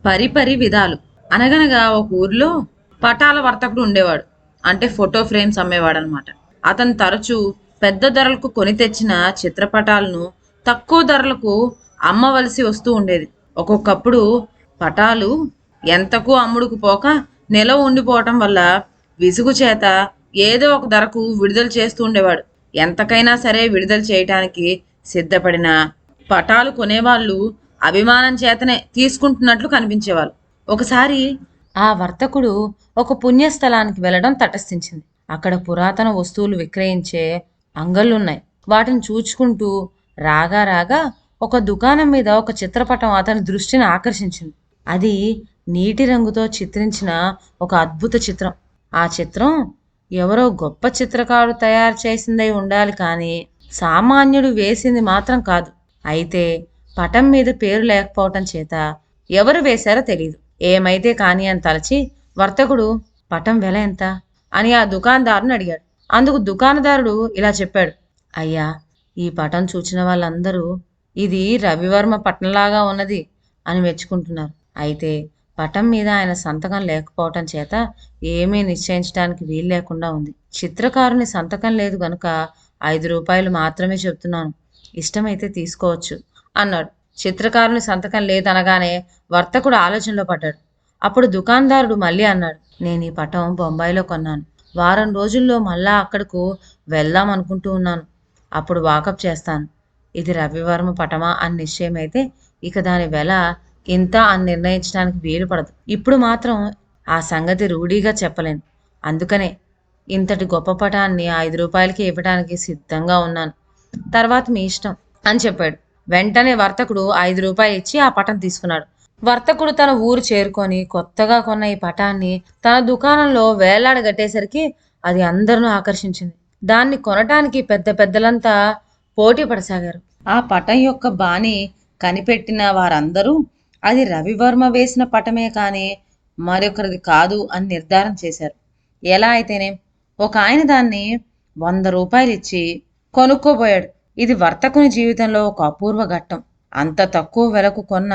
పరిపరి విధాలు. అనగనగా ఒక ఊర్లో పటాల వర్తకుడు ఉండేవాడు. అంటే ఫోటో ఫ్రేమ్స్ అమ్మేవాడు అనమాట. అతను తరచూ పెద్ద ధరలకు కొని తెచ్చిన చిత్రపటాలను తక్కువ ధరలకు అమ్మవలసి వస్తూ ఉండేది. ఒక్కొక్కప్పుడు పటాలు ఎంతకు అమ్ముడుకు పోక నిలవ ఉండిపోవటం వల్ల విసుగు చేత ఏదో ఒక ధరకు విడుదల చేస్తూ ఉండేవాడు. ఎంతకైనా సరే విడుదల చేయటానికి సిద్ధపడిన పటాలు కొనేవాళ్ళు అభిమానం చేతనే తీసుకుంటున్నట్లు కనిపించేవాళ్ళు. ఒకసారి ఆ వర్తకుడు ఒక పుణ్యస్థలానికి వెళ్ళడం తటస్థించింది. అక్కడ పురాతన వస్తువులు విక్రయించే అంగళ్ళున్నాయి. వాటిని చూచుకుంటూ రాగా రాగా ఒక దుకాణం మీద ఒక చిత్రపటం అతని దృష్టిని ఆకర్షించింది. అది నీటి రంగుతో చిత్రించిన ఒక అద్భుత చిత్రం. ఆ చిత్రం ఎవరో గొప్ప చిత్రకారుడు తయారు చేసిందై ఉండాలి కానీ సామాన్యుడు వేసింది మాత్రం కాదు. అయితే పటం మీద పేరు లేకపోవటం చేత ఎవరు వేశారో తెలియదు. ఏమైతే కాని అని తలచి వర్తకుడు పటం వెల ఎంత అని ఆ దుకాణదారుని అడిగాడు. అందుకు దుకాణదారుడు ఇలా చెప్పాడు: అయ్యా, ఈ పటం చూచిన వాళ్ళందరూ ఇది రవివర్మ పటంలాగా ఉన్నది అని మెచ్చుకుంటున్నారు. అయితే పటం మీద ఆయన సంతకం లేకపోవటం చేత ఏమీ నిశ్చయించడానికి వీలు లేకుండా ఉంది. చిత్రకారుని సంతకం లేదు గనుక 5 రూపాయలు మాత్రమే చెప్తున్నాను. ఇష్టమైతే తీసుకోవచ్చు అన్నాడు. చిత్రకారుని సంతకం లేదనగానే వర్తకుడు ఆలోచనలో పడ్డాడు. అప్పుడు దుకాణదారుడు మళ్ళీ అన్నాడు: నేను ఈ పటం బొంబాయిలో కొన్నాను. వారం రోజుల్లో మళ్ళా అక్కడకు వెళ్దాం అనుకుంటూ ఉన్నాను. అప్పుడు వాకప్ చేస్తాను. ఇది రవివర్మ పటమా అని నిశ్చయమైతే ఇక దాని వెల ఇంత అని నిర్ణయించడానికి వీలు పడదు. ఇప్పుడు మాత్రం ఆ సంగతి రూఢీగా చెప్పలేను. అందుకనే ఇంతటి గొప్ప పటాన్ని 5 రూపాయలకి ఇవ్వడానికి సిద్ధంగా ఉన్నాను. తర్వాత మీ ఇష్టం అని చెప్పాడు. వెంటనే వర్తకుడు 5 రూపాయలు ఇచ్చి ఆ పటం తీసుకున్నాడు. వర్తకుడు తన ఊరు చేరుకొని కొత్తగా కొన్న ఈ పటాన్ని తన దుకాణంలో వేలాడగట్టేసరికి అది అందరినూ ఆకర్షించింది. దాన్ని కొనటానికి పెద్ద పెద్దలంతా పోటీ పడసాగారు. ఆ పటం యొక్క బాణి కనిపెట్టిన వారందరూ అది రవివర్మ వేసిన పటమే కానీ మరొకరిది కాదు అని నిర్ధారణ చేశారు. ఎలా అయితేనే ఒక ఆయన దాన్ని 100 రూపాయలు ఇచ్చి కొనుక్కోబోయాడు. ఇది వర్తకుని జీవితంలో ఒక అపూర్వ ఘట్టం. అంత తక్కువ వెలకు కొన్న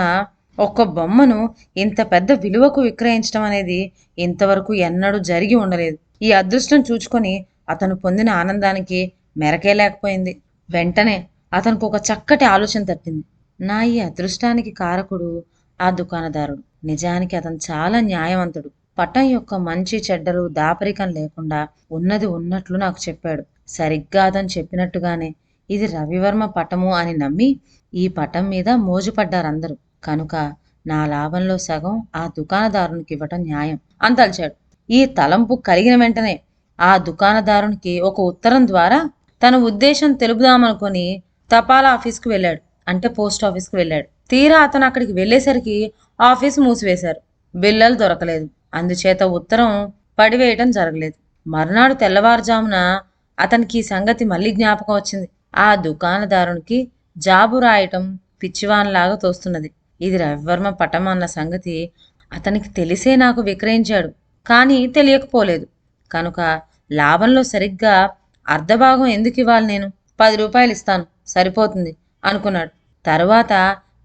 ఒక్క బొమ్మను ఇంత పెద్ద విలువకు విక్రయించడం అనేది ఇంతవరకు ఎన్నడూ జరిగి ఉండలేదు. ఈ అదృష్టం చూచుకొని అతను పొందిన ఆనందానికి మెరకే లేకపోయింది. వెంటనే అతనికి ఒక చక్కటి ఆలోచన తట్టింది. నా ఈ అదృష్టానికి కారకుడు ఆ దుకాణదారుడు. నిజానికి అతను చాలా న్యాయవంతుడు. పటం యొక్క మంచి చెడ్డలు దాపరికం లేకుండా ఉన్నది ఉన్నట్లు నాకు చెప్పాడు. సరిగ్గా అతను చెప్పినట్టుగానే ఇది రవివర్మ పటము అని నమ్మి ఈ పటం మీద మోజుపడ్డారందరూ. కనుక నా లాభంలో సగం ఆ దుకాణదారునికి ఇవ్వటం న్యాయం అని తలిచాడు. ఈ తలంపు కలిగిన వెంటనే ఆ దుకాణదారునికి ఒక ఉత్తరం ద్వారా తన ఉద్దేశం తెలుపుదామనుకొని తపాలా ఆఫీస్కు వెళ్ళాడు. అంటే పోస్ట్ ఆఫీస్కి వెళ్ళాడు. తీరా అతను అక్కడికి వెళ్ళేసరికి ఆఫీస్ మూసివేశారు. బిల్లలు దొరకలేదు. అందుచేత ఉత్తరం పడివేయటం జరగలేదు. మర్నాడు తెల్లవారుజామున అతనికి ఈ సంగతి మళ్ళీ జ్ఞాపకం వచ్చింది. ఆ దుకాణదారునికి జాబు రాయటం పిచ్చివాన్లాగా తోస్తున్నది. ఇది రవివర్మ పటం అన్న సంగతి అతనికి తెలిసే నాకు విక్రయించాడు. కానీ తెలియకపోలేదు. కనుక లాభంలో సరిగ్గా అర్ధభాగం ఎందుకు ఇవ్వాలి? నేను 10 రూపాయలు ఇస్తాను, సరిపోతుంది అనుకున్నాడు. తరువాత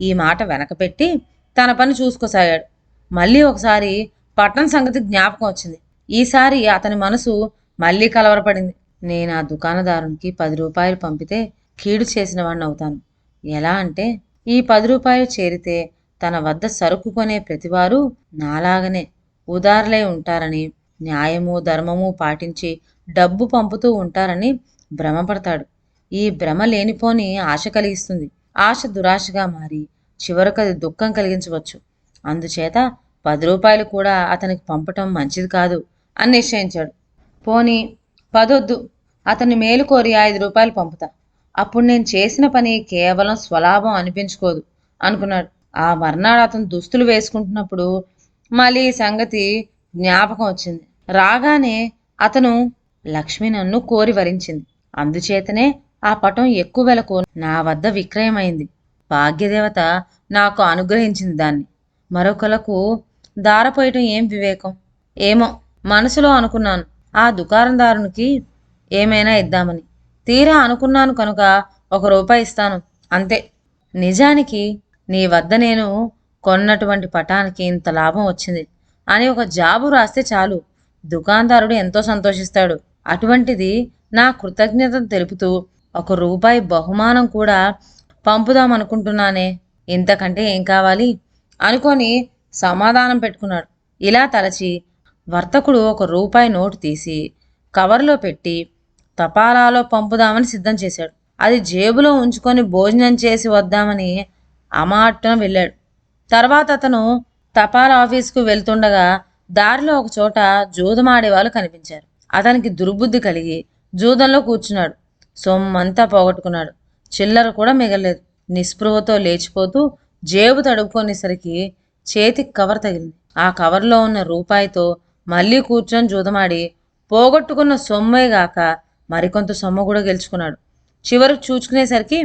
ఈ మాట వెనకపెట్టి తన పని చూసుకోసాగాడు. మళ్ళీ ఒకసారి పట్నం సంగతి జ్ఞాపకం వచ్చింది. ఈసారి అతని మనసు మళ్ళీ కలవరపడింది. నేను ఆ దుకాణదారునికి 10 రూపాయలు పంపితే కీడు చేసిన వాడిని అవుతాను. ఎలా అంటే ఈ 10 రూపాయలు చేరితే తన వద్ద సరుకు కొనే ప్రతివారు నాలాగనే ఉదారులై ఉంటారని, న్యాయము ధర్మము పాటించి డబ్బు పంపుతూ ఉంటారని భ్రమపడతాడు. ఈ భ్రమ లేనిపోని ఆశ కలిగిస్తుంది. ఆశ దురాశగా మారి చివరకు అది దుఃఖం కలిగించవచ్చు. అందుచేత 10 రూపాయలు కూడా అతనికి పంపటం మంచిది కాదు అని నిశ్చయించాడు. పోనీ 10 అతన్ని మేలు కోరి 5 రూపాయలు పంపుతా. అప్పుడు నేను చేసిన పని కేవలం స్వలాభం అనిపించుకోదు అనుకున్నాడు. ఆ మర్నాడు అతను దుస్తులు వేసుకుంటున్నప్పుడు మళ్ళీ ఈ సంగతి జ్ఞాపకం వచ్చింది. రాగానే అతను లక్ష్మి నన్ను కోరి వరించింది. అందుచేతనే ఆ పటం ఎక్కువ వెలకు నా వద్ద విక్రయమైంది. భాగ్యదేవత నాకు అనుగ్రహించింది దాన్ని. మరొకలకు దారపోయటం ఏం వివేకం? ఏమో మనసులో అనుకున్నాను. ఆ దుకాణదారునికి ఏమైనా ఇద్దామని. తీరా అనుకున్నాను కనుక 1 రూపాయి ఇస్తాను, అంతే. నిజానికి నీ వద్ద నేను కొన్నటువంటి పటానికి ఇంత లాభం వచ్చింది అని ఒక జాబు రాస్తే చాలు, దుకాణదారుడు ఎంతో సంతోషిస్తాడు. అటువంటిది నా కృతజ్ఞతను తెలుపుతూ ₹1 బహుమానం కూడా పంపుదామనుకుంటున్నానే, ఇంతకంటే ఏం కావాలి అనుకొని సమాధానం పెట్టుకున్నాడు. ఇలా తలచి వర్తకుడు ₹1 నోటు తీసి కవర్లో పెట్టి తపాలాలో పంపుదామని సిద్ధం చేశాడు. అది జేబులో ఉంచుకొని భోజనం చేసి వద్దామని అమాట్టున వెళ్ళాడు. తర్వాత అతను తపాలా ఆఫీసుకు వెళ్తుండగా దారిలో ఒక చోట జూదమాడేవాళ్ళు కనిపించారు. అతనికి దుర్బుద్ధి కలిగి జూదంలో కూర్చున్నాడు. సొమ్మంతా పోగొట్టుకున్నాడు. చిల్లర కూడా మిగలలేదు. నిస్పృహతో లేచిపోతూ జేబు తడుపుకొనేసరికి చేతికి కవర్ తగిలింది. ఆ కవర్లో ఉన్న రూపాయితో మళ్ళీ కూర్చొని జూదమాడి పోగొట్టుకున్న సొమ్మేగాక మరికొంత సొమ్ము కూడా గెలుచుకున్నాడు. చివరికి చూచుకునేసరికి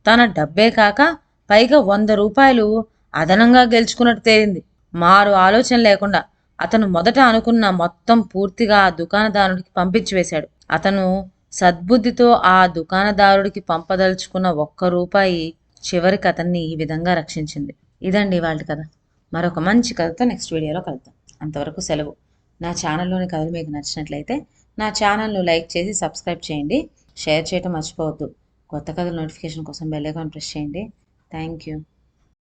తన డబ్బే కాక పైగా ₹100 అదనంగా గెలుచుకున్నట్టు తేలింది. మారు ఆలోచన లేకుండా అతను మొదట అనుకున్న మొత్తం పూర్తిగా ఆ దుకాణదారుడికి పంపించి వేశాడు. అతను సద్బుద్ధితో ఆ దుకాణదారుడికి పంపదలుచుకున్న ₹1 చివరికి అతన్ని ఈ విధంగా రక్షించింది. ఇదండి వాళ్ళ కథ. మరొక మంచి కథతో నెక్స్ట్ వీడియోలో కలుద్దాం. అంతవరకు సెలవు. నా ఛానల్లోని కథలు మీకు నచ్చినట్లయితే నా ఛానల్ను లైక్ చేసి సబ్స్క్రైబ్ చేయండి. షేర్ చేయటం మర్చిపోవద్దు. కొత్త కథల నోటిఫికేషన్ కోసం బెల్ ఐకాన్ ప్రెస్ చేయండి. Thank you.